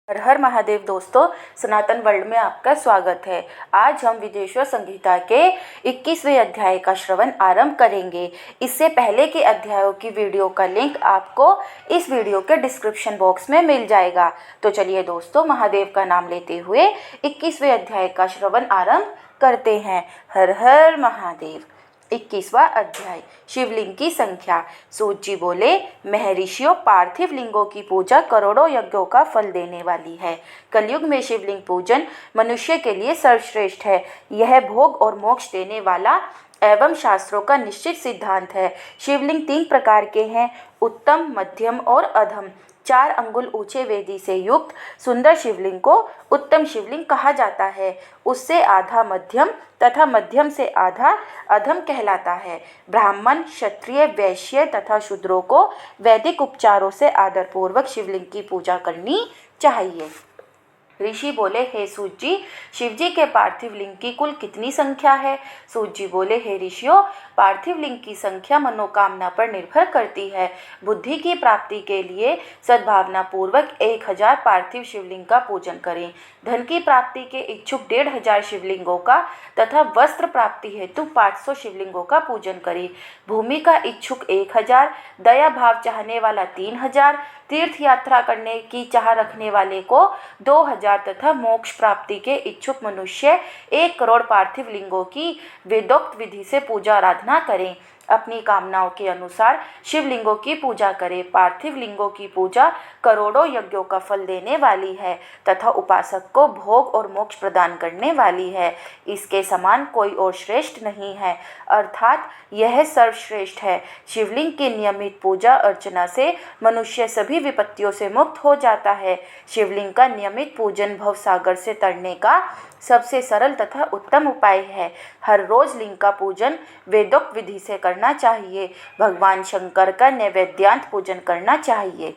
हर हर महादेव दोस्तों, सनातन वर्ल्ड में आपका स्वागत है। आज हम विदेश्वर संहिता के 21वें अध्याय का श्रवण आरंभ करेंगे। इससे पहले के अध्यायों की वीडियो का लिंक आपको इस वीडियो के डिस्क्रिप्शन बॉक्स में मिल जाएगा। तो चलिए दोस्तों, महादेव का नाम लेते हुए 21वें अध्याय का श्रवण आरंभ करते हैं। हर हर महादेव। 21वां अध्याय, शिवलिंग की संख्या। सूत जी बोले, महर्षियों, पार्थिव लिंगों की पूजा करोड़ों यज्ञों का फल देने वाली है। कलयुग में शिवलिंग पूजन मनुष्य के लिए सर्वश्रेष्ठ है। यह भोग और मोक्ष देने वाला एवं शास्त्रों का निश्चित सिद्धांत है। शिवलिंग 3 प्रकार के हैं, उत्तम, मध्यम और अधम। 4 अंगुल ऊंचे वेदी से युक्त सुंदर शिवलिंग को उत्तम शिवलिंग कहा जाता है। उससे आधा मध्यम तथा मध्यम से आधा अधम कहलाता है। ब्राह्मण, क्षत्रिय, वैश्य तथा शूद्रों को वैदिक उपचारों से आदरपूर्वक शिवलिंग की पूजा करनी चाहिए। ऋषि बोले, हे सूत जी, शिव जी के पार्थिव लिंग की कुल कितनी संख्या है? सूत जी बोले, हे ऋषियों, पार्थिव लिंग की संख्या मनोकामना पर निर्भर करती है। बुद्धि की प्राप्ति के लिए सद्भावना पूर्वक 1000 पार्थिव शिवलिंग का पूजन करें। धन की प्राप्ति के इच्छुक 1500 शिवलिंगों का तथा वस्त्र प्राप्ति हेतु 500 शिवलिंगों का पूजन करें। भूमि का इच्छुक 1000, दया भाव चाहने वाला 3000, तीर्थ यात्रा करने की चाह रखने वाले को 2000 तथा मोक्ष प्राप्ति के इच्छुक मनुष्य 1 करोड़ पार्थिव लिंगों की वेदोक्त विधि से पूजा आराधना करें। अपनी कामनाओं के अनुसार शिवलिंगों की पूजा करें। पार्थिव लिंगों की पूजा करोड़ों यज्ञों का फल देने वाली है तथा उपासक को भोग और मोक्ष प्रदान करने वाली है। इसके समान कोई और श्रेष्ठ नहीं है, अर्थात यह सर्वश्रेष्ठ है। शिवलिंग की नियमित पूजा अर्चना से मनुष्य सभी विपत्तियों से मुक्त हो जाता है। शिवलिंग का नियमित पूजन भवसागर से तरने का सबसे सरल तथा उत्तम उपाय है। हर रोज लिंग का पूजन वेदोक्त विधि से करना चाहिए। भगवान शंकर का नैवेद्यांत पूजन करना चाहिए।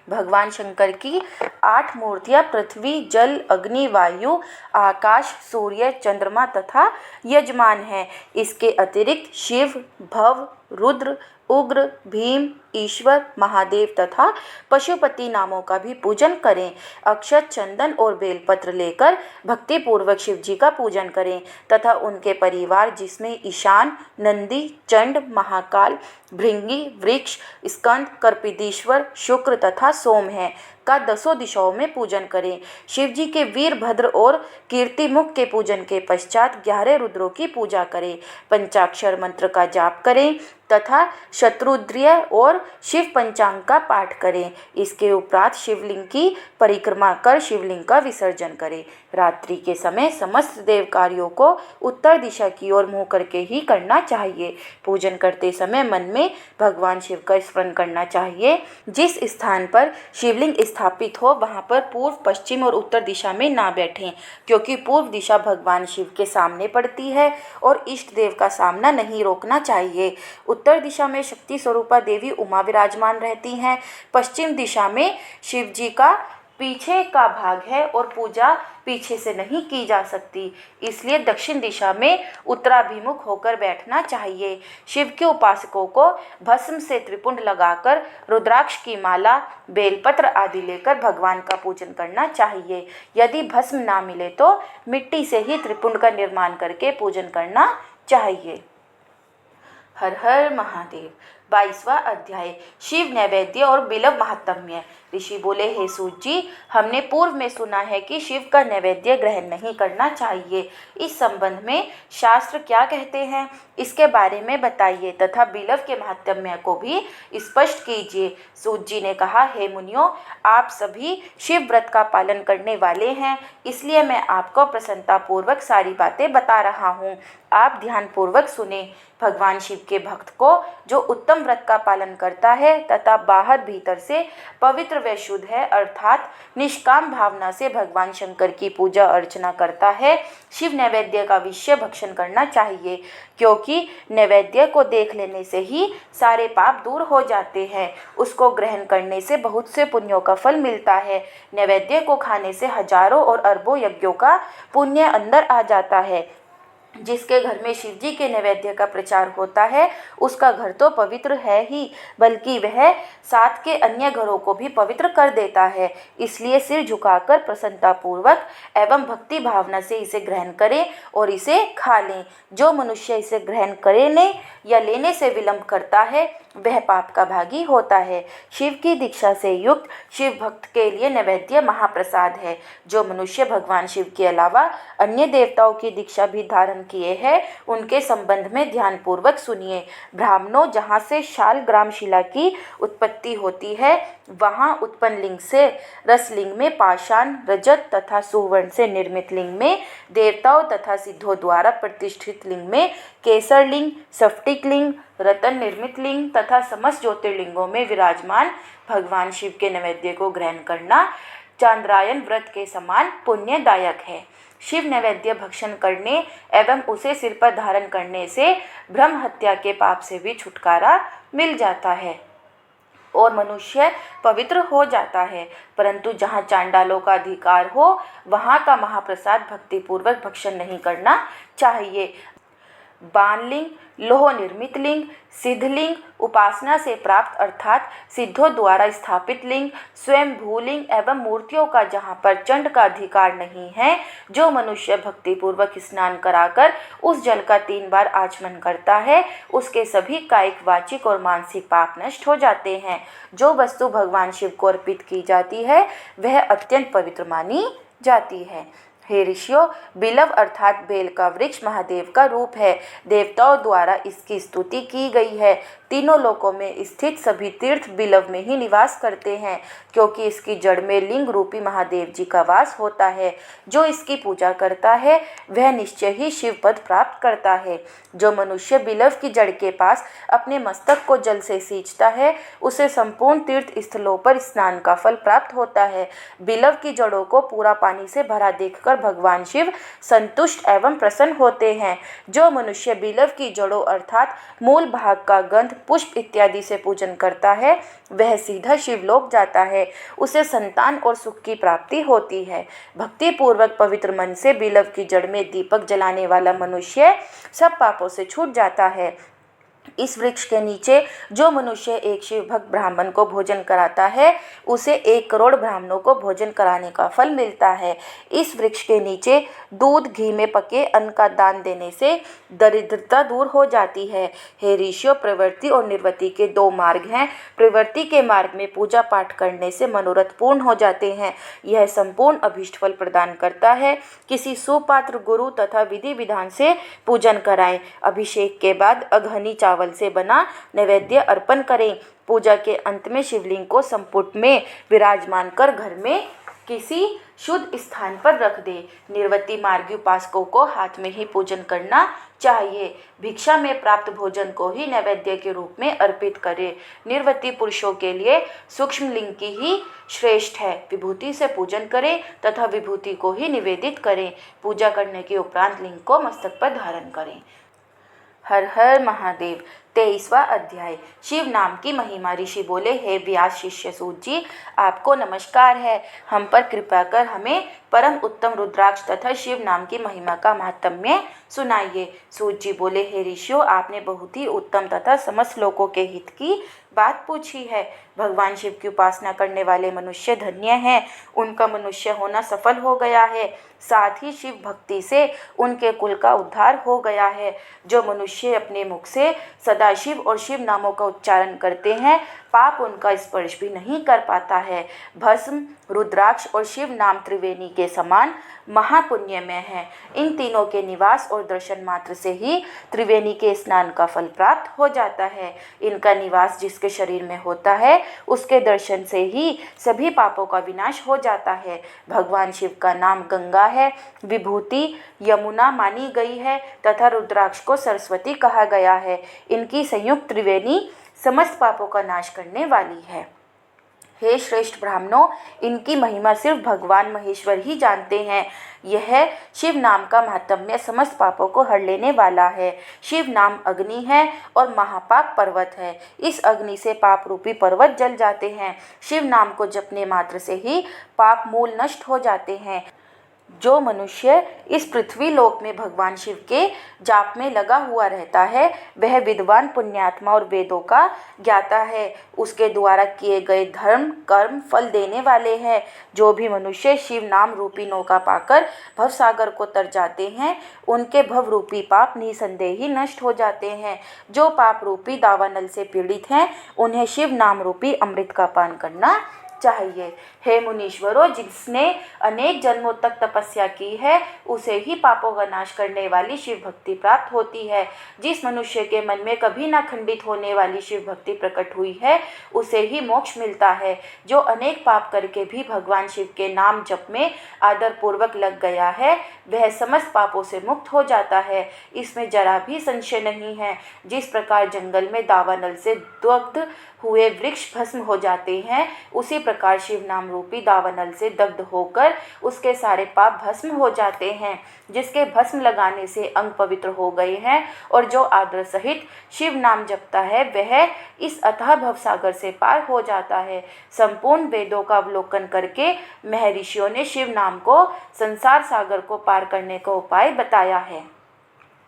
भगवान शंकर की 8 मूर्तियां पृथ्वी, जल, अग्नि, वायु, आकाश, सूर्य, चंद्रमा तथा यजमान हैं। इसके अतिरिक्त शिव, भव, रुद्र, उग्र, भीम, ईश्वर, महादेव तथा पशुपति नामों का भी पूजन करें। अक्षत, चंदन और बेलपत्र लेकर भक्ति पूर्वक शिव जी का पूजन करें तथा उनके परिवार, जिसमें ईशान, नंदी, चंड, महाकाल, भृंगी, वृक्ष, स्कंद, कर्पितीश्वर, शुक्र तथा सोम है, का 10 दिशाओं में पूजन करें। शिव जी के वीरभद्र और कीर्तिमुख के पूजन के पश्चात 11 रुद्रों की पूजा करें। पंचाक्षर मंत्र का जाप करें तथा शत्रुद्रिय और शिव पंचांग का पाठ करें। इसके उपरांत शिवलिंग की परिक्रमा कर शिवलिंग का विसर्जन करें। रात्रि के समय समस्त देव कार्यों को उत्तर दिशा की ओर मुँह करके ही करना चाहिए। पूजन करते समय मन में भगवान शिव का स्मरण करना चाहिए। जिस स्थान पर शिवलिंग स्थापित हो वहाँ पर पूर्व, पश्चिम और उत्तर दिशा में ना बैठें, क्योंकि पूर्व दिशा भगवान शिव के सामने पड़ती है और इष्ट देव का सामना नहीं रोकना चाहिए। उत्तर दिशा में शक्ति स्वरूपा देवी उमा विराजमान रहती हैं। पश्चिम दिशा में शिव जी का पीछे का भाग है और पूजा पीछे से नहीं की जा सकती, इसलिए दक्षिण दिशा में उत्तराभिमुख होकर बैठना चाहिए। शिव के उपासकों को भस्म से त्रिपुंड लगाकर रुद्राक्ष की माला, बेलपत्र आदि लेकर भगवान का पूजन करना चाहिए। यदि भस्म ना मिले तो मिट्टी से ही त्रिपुंड का निर्माण करके पूजन करना चाहिए। हर हर महादेव। 22वां अध्याय, शिव नैवेद्य और बिल्व महात्म्य। ऋषि बोले, हे सूत जी, हमने पूर्व में सुना है कि शिव का नैवेद्य ग्रहण नहीं करना चाहिए। इस संबंध में शास्त्र क्या कहते हैं, इसके बारे में बताइए तथा बिल्व के महात्म्य को भी स्पष्ट कीजिए। सूत जी ने कहा, हे मुनियों, आप सभी शिव व्रत का पालन करने वाले हैं, इसलिए मैं आपको प्रसन्नतापूर्वक सारी बातें बता रहा हूँ। आप ध्यानपूर्वक सुने। भगवान शिव के भक्त को जो उत्तम व्रत का पालन करता है तथा बाहर भीतर से पवित्र व शुद्ध है, अर्थात निष्काम भावना से भगवान शंकर की पूजा अर्चना करता है, शिव नैवेद्य का विषय भक्षण करना चाहिए, क्योंकि नैवेद्य को देख लेने से ही सारे पाप दूर हो जाते हैं। उसको ग्रहण करने से बहुत से पुण्यों का फल मिलता है। नैवेद्य को खाने से हजारों और अरबों यज्ञों का पुण्य अंदर आ जाता है। जिसके घर में शिव जी के नैवेद्य का प्रचार होता है उसका घर तो पवित्र है ही, बल्कि वह साथ के अन्य घरों को भी पवित्र कर देता है। इसलिए सिर झुकाकर प्रसन्नतापूर्वक एवं भक्ति भावना से इसे ग्रहण करें और इसे खा लें। जो मनुष्य इसे ग्रहण करने या लेने से विलंब करता है वह पाप का भागी होता है। शिव की दीक्षा से युक्त शिव भक्त के लिए नैवेद्य महाप्रसाद है। जो मनुष्य भगवान शिव के अलावा अन्य देवताओं की दीक्षा भी धारण किए हैं उनके संबंध में ध्यानपूर्वक सुनिए। ब्राह्मणों, जहाँ से शालग्राम शिला की उत्पत्ति होती है वहाँ उत्पन्न लिंग से रसलिंग में पाषाण, रजत तथा सुवर्ण से निर्मित लिंग में देवताओं तथा सिद्धों द्वारा प्रतिष्ठित लिंग में केसर लिंग, स्फटिक लिंग, रतन निर्मित लिंग तथा समस्त ज्योतिर्लिंगों में विराजमान भगवान शिव के नैवेद्य को ग्रहण करना चांद्रायन व्रत के समान पुण्यदायक है। शिव नैवेद्य भक्षण करने एवं उसे सिर पर धारण करने से ब्रह्म हत्या के पाप से भी छुटकारा मिल जाता है और मनुष्य पवित्र हो जाता है। परंतु जहाँ चांडालों का अधिकार हो वहाँ का महाप्रसाद भक्तिपूर्वक भक्षण नहीं करना चाहिए। बाणलिंग, लोह निर्मित लिंग, सिद्धलिंग, उपासना से प्राप्त अर्थात सिद्धों द्वारा स्थापित लिंग, स्वयं भूलिंग एवं मूर्तियों का जहाँ पर चंड का अधिकार नहीं है, जो मनुष्य भक्तिपूर्वक स्नान कराकर उस जल का 3 बार आचमन करता है उसके सभी कायिक, वाचिक और मानसिक पाप नष्ट हो जाते हैं। जो वस्तु भगवान शिव को अर्पित की जाती है वह अत्यंत पवित्र मानी जाती है। हे ऋषियों, बिलव अर्थात बेल का वृक्ष महादेव का रूप है। देवताओं द्वारा इसकी स्तुति की गई है। तीनों लोकों में स्थित सभी तीर्थ बिलव में ही निवास करते हैं, क्योंकि इसकी जड़ में लिंग रूपी महादेव जी का वास होता है। जो इसकी पूजा करता है वह निश्चय ही शिव पद प्राप्त करता है। जो मनुष्य बिलव की जड़ के पास अपने मस्तक को जल से सींचता है उसे संपूर्ण तीर्थ स्थलों पर स्नान का फल प्राप्त होता है। बिलव की जड़ों को पूरा पानी से भरा देखकर भगवान शिव संतुष्ट एवं प्रसन्न होते हैं। जो मनुष्य बिलव की जड़ों अर्थात मूल भाग का गंध, पुष्प इत्यादि से पूजन करता है वह सीधा शिवलोक जाता है। उसे संतान और सुख की प्राप्ति होती है। भक्ति पूर्वक पवित्र मन से बिलव की जड़ में दीपक जलाने वाला मनुष्य सब पापों से छूट जाता है। इस वृक्ष के नीचे जो मनुष्य एक शिव भक्त ब्राह्मण को भोजन कराता है उसे 1 करोड़ ब्राह्मणों को भोजन कराने का फल मिलता है। इस वृक्ष के नीचे दूध, घी में पके अन्न का दान देने से दरिद्रता दूर हो जाती है। हे ऋषियों, प्रवृत्ति और निर्वृत्ति के 2 मार्ग हैं। प्रवृत्ति के मार्ग में पूजा पाठ करने से मनोरथ पूर्ण हो जाते हैं। यह संपूर्ण अभीष्ट फल प्रदान करता है। किसी सुपात्र गुरु तथा विधि विधान से पूजन कराएं। अभिषेक के बाद अघनी चावल से बना नैवेद्य अर्पण करें। पूजा के अंत में शिवलिंग को संपुट में विराजमान कर घर में किसी शुद्ध स्थान पर रख दे। निर्वृत्ति मार्गी उपासकों को हाथ में ही पूजन करना चाहिए। भिक्षा में प्राप्त भोजन को ही नैवेद्य के रूप में अर्पित करें। निर्वृत्ति पुरुषों के लिए सूक्ष्म लिंग की ही श्रेष्ठ है। विभूति से पूजन करें तथा विभूति को ही निवेदित करें। पूजा करने के उपरांत लिंग को मस्तक पर धारण करें। हर हर महादेव। 23वां अध्याय। शिव नाम की महिमा। ऋषि बोले, हे व्यास शिष्य सूत जी, आपको नमस्कार है। हम पर कृपा कर हमें परम उत्तम रुद्राक्ष तथा शिव नाम की महिमा का महात्म्य सुनाइए। सूत जी बोले, हे ऋषियों, आपने बहुत ही उत्तम तथा समस्त लोगों के हित की बात पूछी है। भगवान शिव की उपासना करने वाले मनुष्य धन्य हैं। उनका मनुष्य होना सफल हो गया है। साथ ही शिव भक्ति से उनके कुल का उद्धार हो गया है। जो मनुष्य अपने मुख से सदाशिव और शिव नामों का उच्चारण करते हैं पाप उनका स्पर्श भी नहीं कर पाता है। भस्म, रुद्राक्ष और शिव नाम त्रिवेणी के समान महापुण्यमय है। इन तीनों के निवास और दर्शन मात्र से ही त्रिवेणी के स्नान का फल प्राप्त हो जाता है। इनका निवास जिसके शरीर में होता है उसके दर्शन से ही सभी पापों का विनाश हो जाता है। भगवान शिव का नाम गंगा है, विभूति यमुना मानी गई है तथा रुद्राक्ष को सरस्वती कहा गया है। इनकी संयुक्त त्रिवेणी समस्त पापों का नाश करने वाली है। हे श्रेष्ठ ब्राह्मणों, इनकी महिमा सिर्फ भगवान महेश्वर ही जानते हैं। यह शिव नाम का महात्म्य समस्त पापों को हर लेने वाला है। शिव नाम अग्नि है और महापाप पर्वत है। इस अग्नि से पाप रूपी पर्वत जल जाते हैं। शिव नाम को जपने मात्र से ही पाप मूल नष्ट हो जाते हैं। जो मनुष्य इस पृथ्वी लोक में भगवान शिव के जाप में लगा हुआ रहता है वह विद्वान, पुण्यात्मा और वेदों का ज्ञाता है। उसके द्वारा किए गए धर्म कर्म फल देने वाले हैं। जो भी मनुष्य शिव नाम रूपी नौका पाकर भवसागर को तर जाते हैं उनके भव रूपी पाप निसंदेह ही नष्ट हो जाते हैं। जो पाप रूपी दावानल से पीड़ित हैं उन्हें शिव नाम रूपी अमृत का पान करना चाहिए। हे मुनीश्वरों, जिसने अनेक जन्मों तक तपस्या की है उसे ही पापों का नाश करने वाली शिव भक्ति प्राप्त होती है। जिस मनुष्य के मन में कभी न खंडित होने वाली शिव भक्ति प्रकट हुई है उसे ही मोक्ष मिलता है। जो अनेक पाप करके भी भगवान शिव के नाम जप में आदर पूर्वक लग गया है वह समस्त पापों से मुक्त हो जाता है। इसमें जरा भी संशय नहीं है। जिस प्रकार जंगल में दावानल से दग्ध हुए वृक्ष भस्म हो जाते हैं उसी प्रकार शिव नाम रूपी दावानल से दग्ध होकर उसके सारे पाप भस्म हो जाते हैं। जिसके भस्म लगाने से अंग पवित्र हो गए हैं और जो आदर सहित शिव नाम जपता है वह इस अथाह भवसागर से पार हो जाता है। संपूर्ण वेदों का अवलोकन करके महर्षियों ने शिव नाम को संसार सागर को पार करने का उपाय बताया है।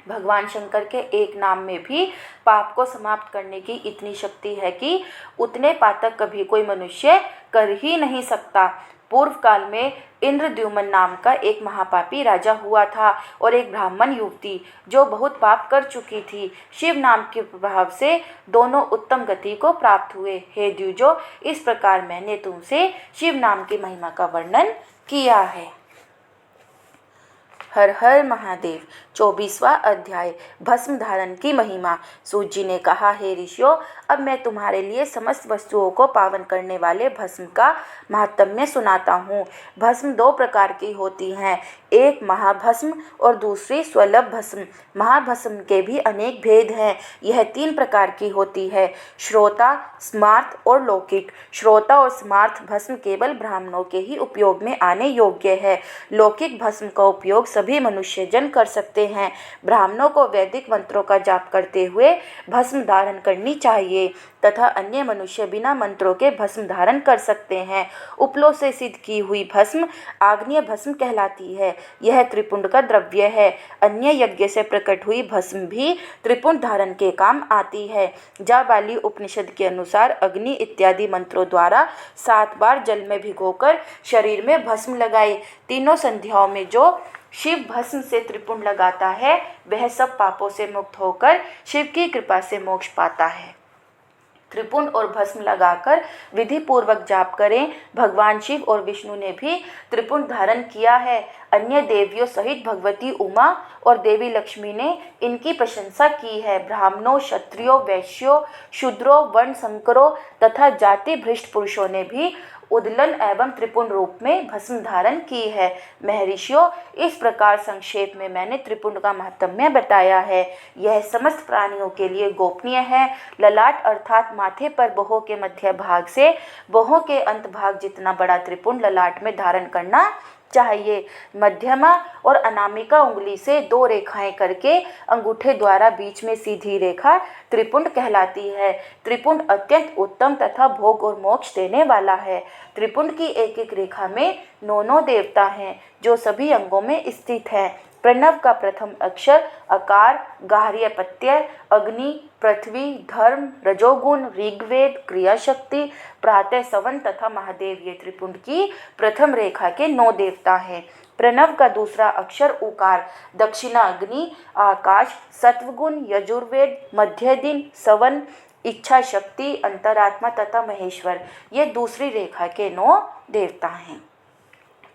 भगवान शंकर के एक नाम में भी पाप को समाप्त करने की इतनी शक्ति है कि उतने पातक कभी कोई मनुष्य कर ही नहीं सकता। पूर्व काल में इंद्रद्युम्न नाम का एक महापापी राजा हुआ था और एक ब्राह्मण युवती जो बहुत पाप कर चुकी थी। शिव नाम के प्रभाव से दोनों उत्तम गति को प्राप्त हुए। हे द्विजो, इस प्रकार मैंने तुमसे शिव नाम की महिमा का वर्णन किया है। हर हर महादेव। 24वां अध्याय, भस्म धारण की महिमा। सूत जी ने कहा, हे ऋषियों, अब मैं तुम्हारे लिए समस्त वस्तुओं को पावन करने वाले भस्म का महात्म्य सुनाता हूँ। भस्म दो प्रकार की होती हैं, एक महाभस्म और दूसरी स्वलभ भस्म। महाभस्म के भी अनेक भेद हैं। यह 3 प्रकार की होती है, श्रोता, स्मार्त और लौकिक। श्रोता और स्मार्त भस्म केवल ब्राह्मणों के ही उपयोग में आने योग्य है। लौकिक भस्म का उपयोग सभी मनुष्य जन कर सकते हैं। ब्राह्मणों को वैदिक मंत्रों का जाप करते हुए भस्म धारण करनी चाहिए तथा अन्य मनुष्य बिना मंत्रों के भस्म धारण कर सकते हैं। उपलों से सिद्ध की हुई भस्म आग्नेय भस्म कहलाती है। यह त्रिपुंड का द्रव्य है। अन्य यज्ञ से प्रकट हुई भस्म भी त्रिपुंड धारण के काम आती है। जाबाली उपनिषद के अनुसार अग्नि इत्यादि मंत्रों द्वारा 7 बार जल में भिगोकर शरीर में भस्म लगाए। तीनों संध्याओं में जो शिव भस्म से त्रिपुंड लगाता है वह सब पापों से मुक्त होकर शिव की कृपा से मोक्ष पाता है। त्रिपुंड और भस्म लगाकर विधि पूर्वक जाप करें। भगवान शिव और विष्णु ने भी त्रिपुंड धारण किया है। अन्य देवियों सहित भगवती उमा और देवी लक्ष्मी ने इनकी प्रशंसा की है। ब्राह्मणों, क्षत्रियों, वैश्यों, शूद्रों, वर्ण संकरों तथा जाति भ्रष्ट पुरुषों ने भी उद्दलन एवं त्रिपुंड रूप में भस्म धारण की है। महर्षियों, इस प्रकार संक्षेप में मैंने त्रिपुंड का महात्म्य बताया है। यह समस्त प्राणियों के लिए गोपनीय है। ललाट अर्थात माथे पर बहों के मध्य भाग से बहों के अंत भाग जितना बड़ा त्रिपुंड ललाट में धारण करना चाहिए। मध्यमा और अनामिका उंगली से 2 रेखाएं करके अंगूठे द्वारा बीच में सीधी रेखा त्रिपुंड कहलाती है। त्रिपुंड अत्यंत उत्तम तथा भोग और मोक्ष देने वाला है। त्रिपुंड की एक एक रेखा में 9 देवता हैं जो सभी अंगों में स्थित हैं। प्रणव का प्रथम अक्षर अकार, गार्हपत्य, अग्नि, पृथ्वी, धर्म, रजोगुण, ऋग्वेद, क्रियाशक्ति, प्रातः सवन तथा महादेव ये त्रिपुंड की प्रथम रेखा के 9 देवता हैं। प्रणव का दूसरा अक्षर उकार, दक्षिणा अग्नि, आकाश, सत्वगुण, यजुर्वेद, मध्य दिन, सवन, इच्छा शक्ति, अंतरात्मा तथा महेश्वर ये दूसरी रेखा के 9 देवता हैं।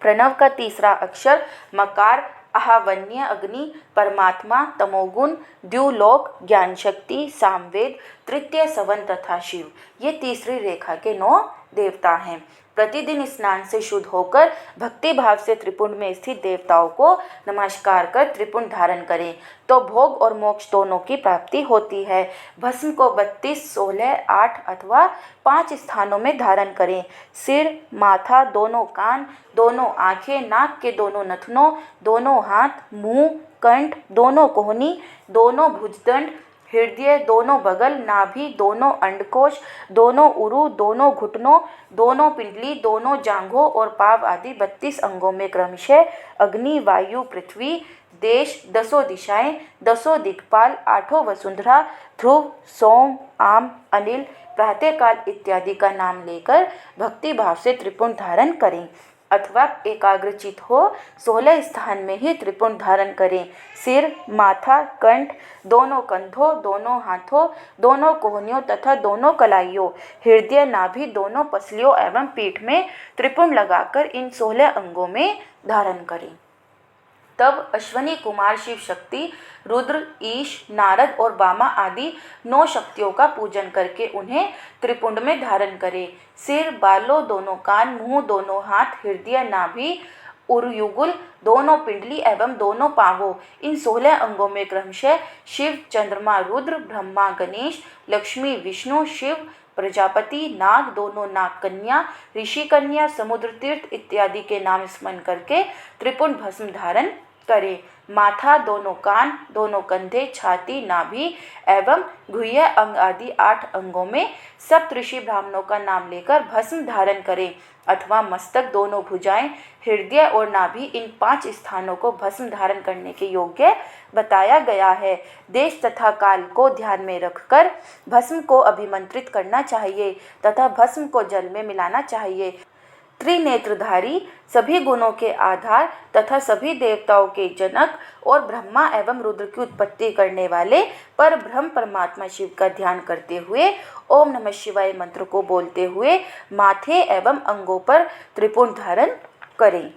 प्रणव का तीसरा अक्षर मकार, आहवन्य अग्नि, परमात्मा, तमोगुण, द्युलोक, ज्ञान शक्ति, सामवेद, तृतीय सवन तथा शिव ये तीसरी रेखा के 9 देवता हैं। प्रतिदिन स्नान से शुद्ध होकर भक्ति भाव से त्रिपुंड में स्थित देवताओं को नमस्कार कर त्रिपुंड धारण करें तो भोग और मोक्ष दोनों की प्राप्ति होती है। भस्म को 32, 16, 8 अथवा 5 स्थानों में धारण करें। सिर, माथा, दोनों कान, दोनों आँखें, नाक के दोनों नथनों, दोनों हाथ, मुंह, कंठ, दोनों कोहनी, दोनों भुजदंड, हृदय, दोनों बगल, नाभि, दोनों अंडकोश, दोनों उरु, दोनों घुटनों, दोनों पिंडली, दोनों जांघों और पाव आदि 32 अंगों में क्रमशः अग्नि, वायु, पृथ्वी, देश, 10 दिशाएं, 10 दिक्पाल, 8 वसुंधरा, ध्रुव, सोम, आम, अनिल, प्रातःकाल इत्यादि का नाम लेकर भक्ति भाव से त्रिपुंड धारण करें अथवा एकाग्रचित हो 16 स्थान में ही त्रिपुंड धारण करें। सिर, माथा, कंठ, दोनों कंधों, दोनों हाथों, दोनों कोहनियों तथा दोनों कलाइयों, हृदय, नाभि, दोनों पसलियों एवं पीठ में त्रिपुंड लगाकर इन 16 अंगों में धारण करें। तब अश्वनी कुमार शिव शक्ति, रुद्र, ईश, नारद और बामा आदि 9 शक्तियों का पूजन करके उन्हें त्रिपुंड में धारण करें। सिर, बालों, दोनों कान, मुंह, दोनों हाथ, हृदय, नाभि, उरुयुगुल, दोनों पिंडली एवं दोनों पांवों, इन 16 अंगों में क्रमशः शिव, चंद्रमा, रुद्र, ब्रह्मा, गणेश, लक्ष्मी, विष्णु, शिव, प्रजापति, नाग, दोनों नाग कन्या, ऋषि कन्या, समुद्र तीर्थ इत्यादि के नाम स्मरण करके त्रिपुंड भस्म धारण करें। माथा, दोनों कान, दोनों कंधे, छाती, नाभि एवं गुह्य अंग आदि 8 अंगों में सप्तऋषि ब्राह्मणों का नाम लेकर भस्म धारण करें अथवा मस्तक, दोनों भुजाएं, हृदय और नाभि, इन 5 स्थानों को भस्म धारण करने के योग्य बताया गया है। देश तथा काल को ध्यान में रखकर भस्म को अभिमंत्रित करना चाहिए तथा भस्म को जल में मिलाना चाहिए। त्रिनेत्रधारी, सभी गुणों के आधार तथा सभी देवताओं के जनक और ब्रह्मा एवं रुद्र की उत्पत्ति करने वाले पर ब्रह्म परमात्मा शिव का ध्यान करते हुए ओम नमः शिवाय मंत्र को बोलते हुए माथे एवं अंगों पर त्रिपुंड धारण करें।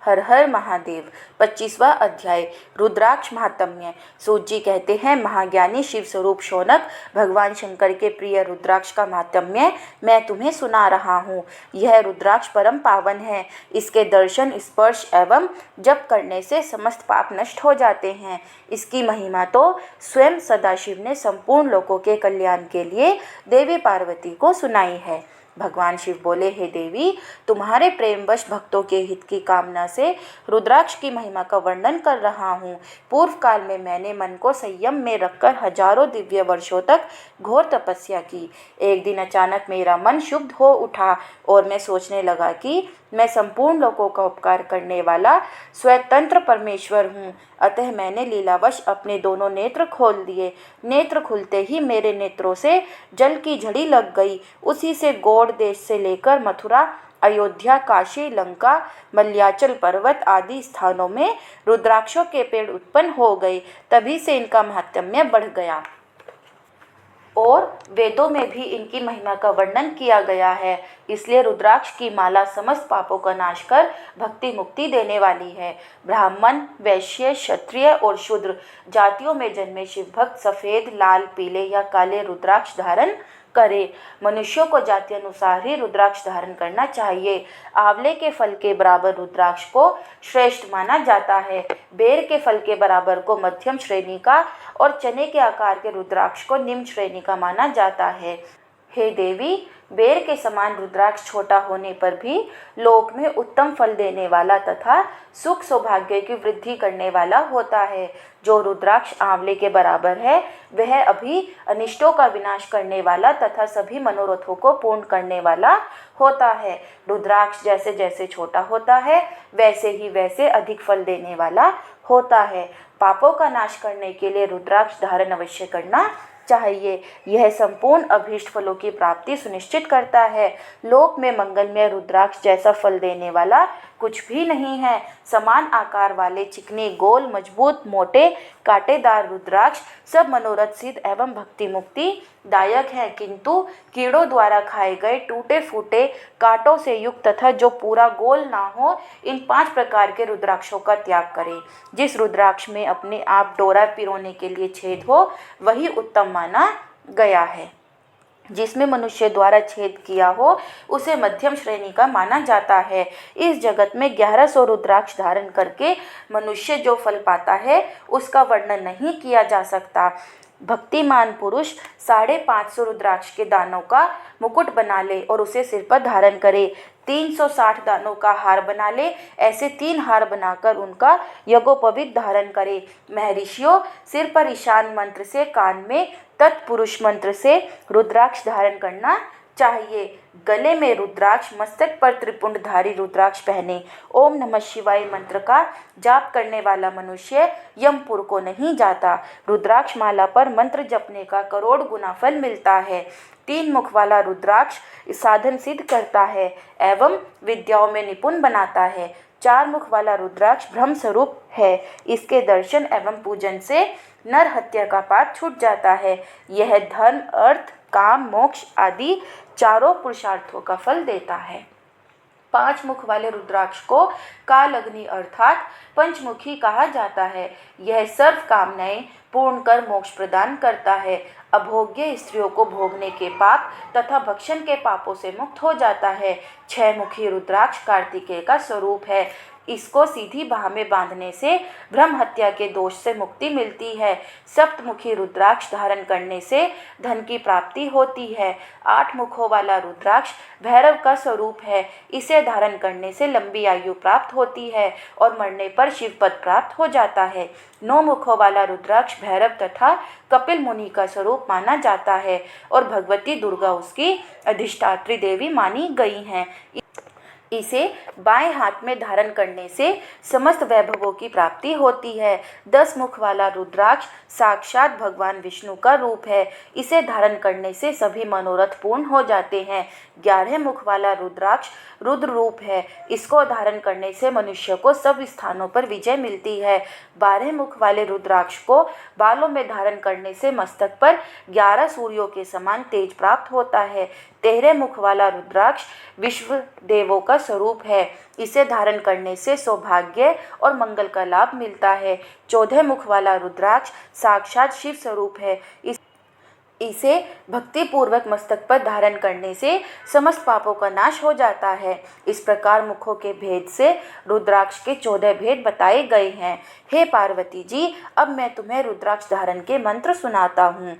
हर हर महादेव। 25वां अध्याय रुद्राक्ष महात्म्य। सूत जी कहते हैं, महाज्ञानी शिव स्वरूप शौनक, भगवान शंकर के प्रिय रुद्राक्ष का महात्म्य मैं तुम्हें सुना रहा हूँ। यह रुद्राक्ष परम पावन है। इसके दर्शन, स्पर्श एवं जप करने से समस्त पाप नष्ट हो जाते हैं। इसकी महिमा तो स्वयं सदाशिव ने संपूर्ण लोकों के कल्याण के लिए देवी पार्वती को सुनाई है। भगवान शिव बोले, हे देवी, तुम्हारे प्रेमवश भक्तों के हित की कामना से रुद्राक्ष की महिमा का वर्णन कर रहा हूँ। पूर्व काल में मैंने मन को संयम में रखकर हजारों दिव्य वर्षों तक घोर तपस्या की। एक दिन अचानक मेरा मन शुद्ध हो उठा और मैं सोचने लगा कि मैं संपूर्ण लोगों का उपकार करने वाला स्वतंत्र परमेश्वर हूँ। अतः मैंने लीलावश अपने दोनों नेत्र खोल दिए। नेत्र खुलते ही मेरे नेत्रों से जल की झड़ी लग गई। उसी से गौड़ देश से लेकर मथुरा, अयोध्या, काशी, लंका, मल्याचल पर्वत आदि स्थानों में रुद्राक्षों के पेड़ उत्पन्न हो गए। तभी से इनका महात्म्य बढ़ गया और वेदों में भी इनकी महिमा का वर्णन किया गया है। इसलिए रुद्राक्ष की माला समस्त पापों का नाश कर भक्ति मुक्ति देने वाली है। ब्राह्मण, वैश्य, क्षत्रिय और शूद्र जातियों में जन्मे शिव भक्त सफ़ेद, लाल, पीले या काले रुद्राक्ष धारण करे। मनुष्यों को जाति अनुसार ही रुद्राक्ष धारण करना चाहिए। आंवले के फल के बराबर रुद्राक्ष को श्रेष्ठ माना जाता है। बेर के फल के बराबर को मध्यम श्रेणी का और चने के आकार के रुद्राक्ष को निम्न श्रेणी का माना जाता है। हे देवी, बेर के समान रुद्राक्ष छोटा होने पर भी लोक में उत्तम फल देने वाला तथा सुख सौभाग्य की वृद्धि करने वाला होता है। जो रुद्राक्ष आंवले के बराबर है वह अभी अनिष्टों का विनाश करने वाला तथा सभी मनोरथों को पूर्ण करने वाला होता है। रुद्राक्ष जैसे जैसे छोटा होता है वैसे अधिक फल देने वाला होता है। पापों का नाश करने के लिए रुद्राक्ष धारण अवश्य करना चाहिए। यह संपूर्ण अभीष्ट फलों की प्राप्ति सुनिश्चित करता है। लोक में मंगलमय रुद्राक्ष जैसा फल देने वाला कुछ भी नहीं है। समान आकार वाले चिकने, गोल, मजबूत, मोटे, कांटेदार रुद्राक्ष सब मनोरथ सिद्ध एवं भक्ति मुक्ति दायक है, किंतु कीड़ों द्वारा खाए गए टूटे फूटे कांटों से युक्त तथा जो पूरा गोल ना हो, इन 5 प्रकार के रुद्राक्षों का त्याग करें। जिस रुद्राक्ष में अपने आप डोरा पिरोने के लिए छेद हो वही उत्तम माना गया है। जिसमें मनुष्य द्वारा छेद किया हो उसे मध्यम श्रेणी का माना जाता है। इस जगत में 1100 रुद्राक्ष धारण करके मनुष्य जो फल पाता है उसका वर्णन नहीं किया जा सकता। भक्तिमान पुरुष 550 रुद्राक्ष के दानों का मुकुट बना ले और उसे सिर पर धारण करे। 360 दानों का हार बना ले। ऐसे 3 हार बनाकर उनका यज्ञोपवीत धारण करे। महर्षियों, सिर पर ईशान मंत्र से, कान में तत्पुरुष मंत्र से रुद्राक्ष धारण करना चाहिए। गले में रुद्राक्ष, मस्तक पर त्रिपुंडधारी रुद्राक्ष पहने। ओम नमः शिवाय मंत्र का जाप करने वाला मनुष्य यमपुर को नहीं जाता। रुद्राक्ष माला पर मंत्र जपने का करोड़ गुना फल मिलता है। 3 मुख वाला रुद्राक्ष साधन सिद्ध करता है एवं विद्याओं में निपुण बनाता है। 4 मुख वाला रुद्राक्ष ब्रह्म स्वरूप है। इसके दर्शन एवं पूजन से नर हत्या का पाप छूट जाता है। यह धन, अर्थ, काम, मोक्ष आदि चारों पुरुषार्थों का फल देता है। 5 मुख वाले रुद्राक्ष को काल अग्नि अर्थात पंचमुखी कहा जाता है। यह सर्व कामनाएं पूर्ण कर मोक्ष प्रदान करता है। अभोग्य स्त्रियों को भोगने के पाप तथा भक्षण के पापों से मुक्त हो जाता है। 6 मुखी रुद्राक्ष कार्तिकेय का स्वरूप है। इसको सीधी बाह में बांधने से ब्रह्म हत्या के दोष से मुक्ति मिलती है। सप्तमुखी रुद्राक्ष धारण करने से धन की प्राप्ति होती है। 8 मुखों वाला रुद्राक्ष भैरव का स्वरूप है। इसे धारण करने से लंबी आयु प्राप्त होती है और मरने पर शिवपद प्राप्त हो जाता है। 9 मुखों वाला रुद्राक्ष भैरव तथा कपिल मुनि का स्वरूप माना जाता है और भगवती दुर्गा उसकी अधिष्ठात्री देवी मानी गई हैं। इसे बाएं हाथ में धारण करने से समस्त वैभवों की प्राप्ति होती है। 10 मुख वाला रुद्राक्ष साक्षात भगवान विष्णु का रूप है। इसे धारण करने से सभी मनोरथ पूर्ण हो जाते हैं। 11 मुख वाला रुद्राक्ष रुद्र रूप है। इसको धारण करने से मनुष्य को सब स्थानों पर विजय मिलती है। 12 मुख वाले रुद्राक्ष को बालों में धारण करने से मस्तक पर 11 सूर्यों के समान तेज प्राप्त होता है। 13 मुख वाला रुद्राक्ष विश्व देवों का स्वरूप है। इसे धारण करने से सौभाग्य और मंगल का लाभ मिलता है। 14 मुख वाला रुद्राक्ष साक्षात शिव स्वरूप है। इसे भक्ति पूर्वक मस्तक पर धारण करने से समस्त पापों का नाश हो जाता है। इस प्रकार मुखों के भेद से रुद्राक्ष के 14 भेद बताए गए हैं। हे पार्वती जी, अब मैं तुम्हें रुद्राक्ष धारण के मंत्र सुनाता हूँ।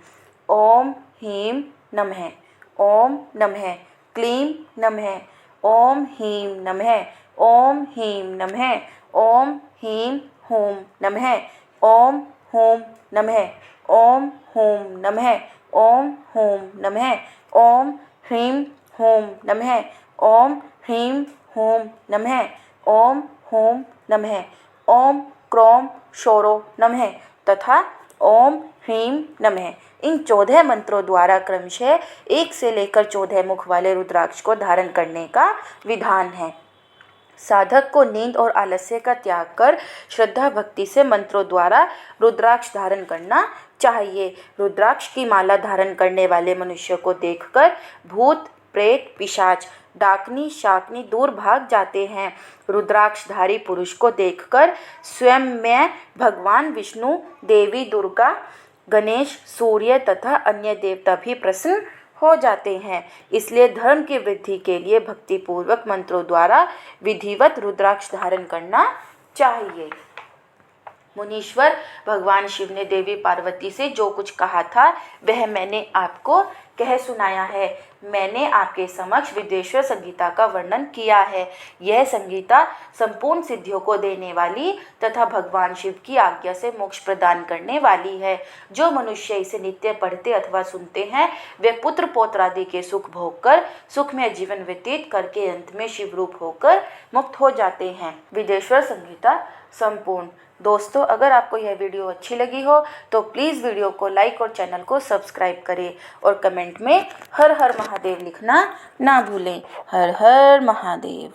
ओम ह्रीं नमः, ओम नमः, क्लीं नमः, ओम ह्रीं नमः, ओम ह्रीं नमः, ओम ह्रीं हूं नमः, ओम हूं नमः, ओम हूं नमः, ओम हूं नमः, ओम ह्रीं हूं नमः, ओम ह्रीं हूं नमः, ओम हूं नमः, ओम क्रोम शोरो नमः तथा ओम ह्रीं नमः। इन 14 मंत्रों द्वारा क्रमशः 1 से लेकर 14 मुख वाले रुद्राक्ष को धारण करने का विधान है। साधक को नींद और आलस्य का त्याग कर श्रद्धा भक्ति से मंत्रों द्वारा रुद्राक्ष धारण करना चाहिए। रुद्राक्ष की माला धारण करने वाले मनुष्य को देखकर भूत, प्रेत, पिशाच, डाकनी, शाकनी दूर भाग जाते हैं। रुद्राक्षधारी पुरुष को देखकर स्वयं में भगवान विष्णु, देवी दुर्गा, गणेश, सूर्य तथा अन्य देवता भी प्रसन्न हो जाते हैं। इसलिए धर्म की वृद्धि के लिए भक्तिपूर्वक मंत्रों द्वारा विधिवत रुद्राक्ष धारण करना चाहिए। मुनीश्वर, भगवान शिव ने देवी पार्वती से जो कुछ कहा था वह मैंने आपको कह सुनाया है। मैंने आपके समक्ष विदेश्वर संगीता का वर्णन किया है। यह संगीता संपूर्ण सिद्धियों को देने वाली तथा भगवान शिव की आज्ञा से मोक्ष प्रदान करने वाली है। जो मनुष्य इसे नित्य पढ़ते अथवा सुनते हैं वे पुत्र पौत्रादि के सुख भोग कर सुखमय जीवन व्यतीत करके अंत में शिव रूप होकर मुक्त हो जाते हैं। विदेश्वर संगीता संपूर्ण। दोस्तों, अगर आपको यह वीडियो अच्छी लगी हो तो प्लीज़ वीडियो को लाइक और चैनल को सब्सक्राइब करें और कमेंट में हर हर महादेव लिखना ना भूलें। हर हर महादेव।